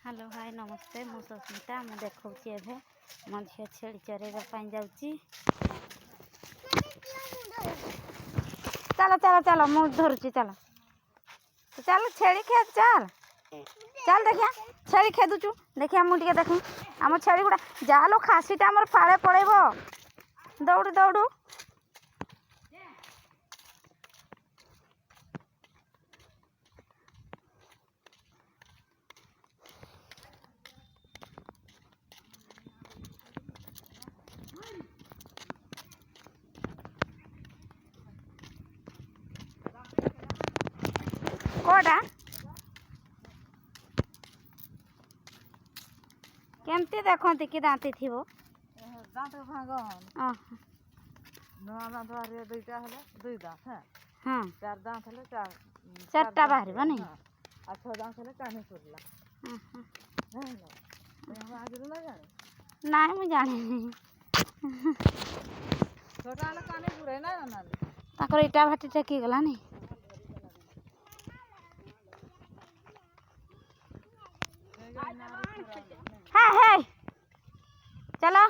Hello hi नमस्ते मु सुस्मिता मु देखौची एभे मो झियो छेड़ी चरेबा पाई जाउची। चलो चलो चलो मु धरुची चलो चल छेड़ी खेत चल चल देखिया छेड़ी खेदुचु देखिया मु टिके देखी आम छेड़ी गुड़ा जालो खासीटा हमर फाळे पड़ेबो दौड़ू दौड़ू कोडा केमती देखती कि दांती थी वो दांत भाग नुआ दांत बाहर दुईटा हेले दुई दांत है हाँ चार दांत हेले चार चारटा बाहर नहीं आ छह दांत हेले कानी पुरला आगरू ना जाने नहीं मुझे जानी छोटा हेले कानी पुरे ना ना ताकर इटा भाटी टेकी गला नहीं हाँ है चलो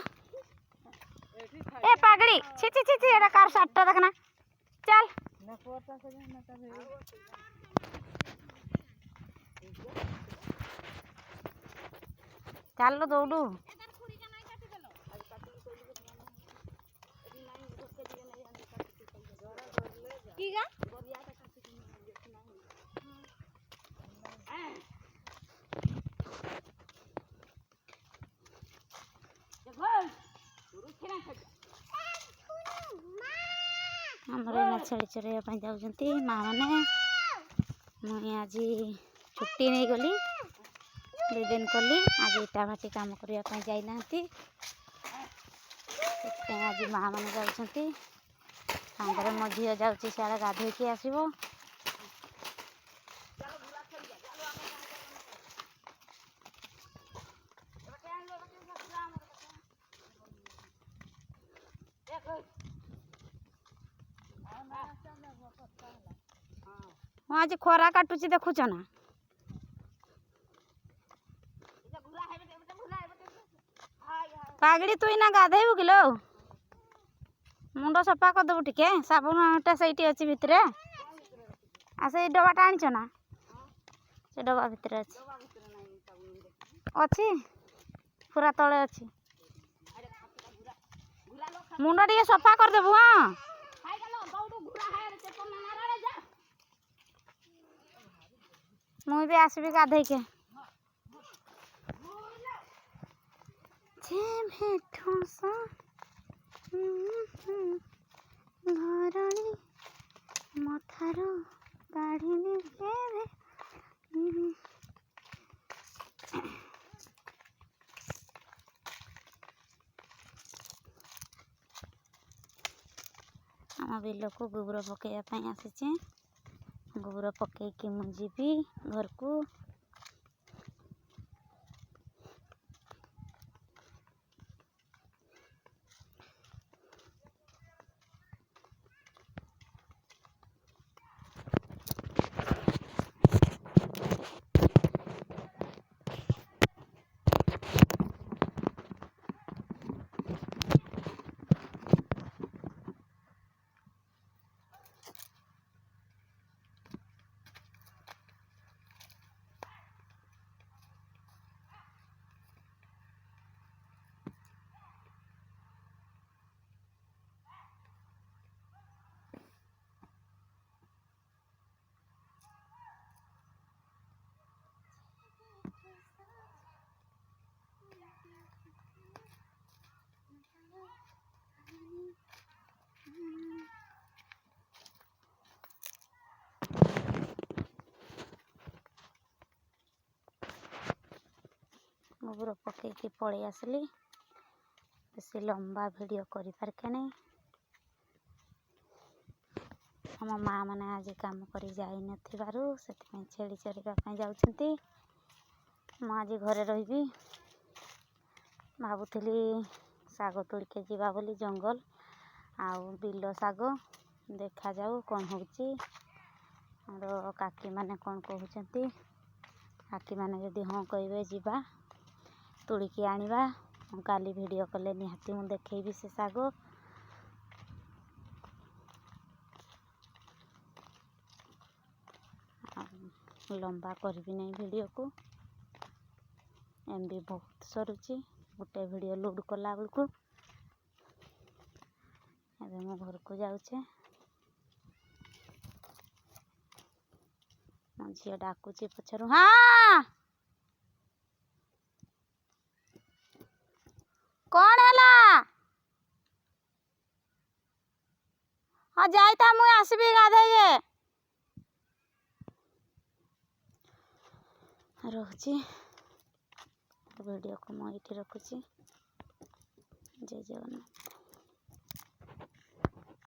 ए पागड़ी छी छी छी छी एटा कार साटटा देखना चल ना कोटा से ना तब चल दौड़ू हमारे छेड़ी चरैया जाऊँगी माँ मैंने मुझे आज छुट्टी नहीं गली 2 दिन कली आज इटा भाटी काम करने जाना आज माँ मैंने जाऊँगी सागर मो झी जाऊँगी सियाड़े गाधोकी आसब आज खरा काटुची देखुच ना पागड़ी तु इना गाधेबू कि लो मुंड सफा करदेबू टिके साबुनटा से अच्छी भितर आ से डबाटा आनीच ना से डबा भितर अच्छी पूरा तले अच्छी मुंड टिके सफा करदेबू हाँ मुई भी आसबी गाधे के घरणी मथार काढ़ी आम बिल को गोबर पकईवाई आसी गोबर पकईकी मु जीवी घर को गोबर पकईकी पलि आसली बेसी लंबा वीडियो करि पारके नहीं हम माँ मैंने आज काम करी जाई नथिबारु सेति छेड़ी चरैया जाउछंती मु आज घरे रही भावुली साग तोड़के जीवा बोली जंगल आउ बिल साग देखा जाऊ कौन होची और काकी माने कौन कहउछंती आखि मैंने जदि हाँ कहे जीवा तोड़िकी आनिबा काली वीडियो कले निहाती मु देखैबी से शाग लंबा करबी नहीं वीडियो को एमबी बहुत सरुची गोटे वीडियो लोड कला बेलू एबे मो घर को जाऊे मो झी डाकुची पछरु हाँ कौन है हाँ जाता मुझे आसबी गाधे रोची वीडियो को मुझे रखुची जय जगन्नाथ।